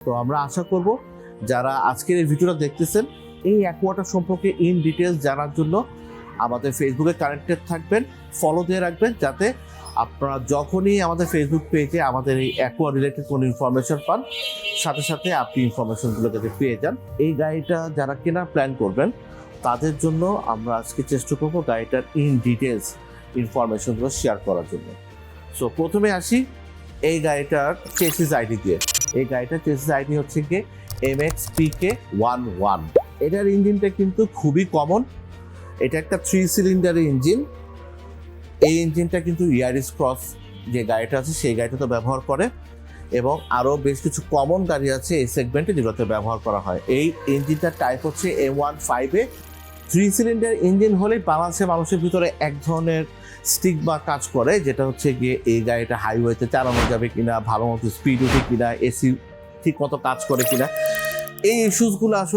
তো আমরা আশা করব যারা আজকের এই ভিডিওটা দেখতেছেন এই অ্যাকোয়াটা সম্পর্কে ইন ডিটেলস জানার জন্য আমাদের ফেসবুকে কানেক্টেড থাকবেন, ফলো দিয়ে রাখবেন, যাতে আপনারা যখনই আমাদের ফেসবুক পেজে আমাদের এই অ্যাকোয়া রিলেটেড কোনো ইনফরমেশন পান, সাথে সাথে আপনি ইনফরমেশনগুলো যাতে পেয়ে যান। এই গাড়িটা যারা কেনার প্ল্যান করবেন তাদের জন্য আমরা আজকে চেষ্টা করব গাড়িটার ইন ডিটেলস ইনফরমেশনগুলো শেয়ার করার জন্য। সো প্রথমে আসি এই গাড়িটার চেসিস আইডি দিয়ে। এই গাড়িটার চেসিস আইডি হচ্ছে গিয়ে MXPK11। এটার ইঞ্জিনটা কিন্তু খুবই কমন, এটা একটা 3 সিলিন্ডারের ইঞ্জিন। এই ইঞ্জিনটা কিন্তু ইয়ারিস ক্রস যে গাড়িটা আছে সেই গাড়িটাতে ব্যবহার করে, এবং আরও বেশ কিছু কমন গাড়ি আছে এই সেগমেন্টে যেগুলোতে ব্যবহার করা হয়। এই ইঞ্জিনটার টাইপ হচ্ছে M15। 3 সিলিন্ডার ইঞ্জিন হলেই বাংলাদেশের মানুষের ভিতরে এক ধরনের স্টিগমা কাজ করে, যেটা হচ্ছে গিয়ে এই গাড়িটা হাইওয়েতে চালানো যাবে কিনা, ভালো মতো স্পিড উঠে কিনা, এসি ঠিক মতো কাজ করে কিনা, এই ইস্যুসগুলো আসলে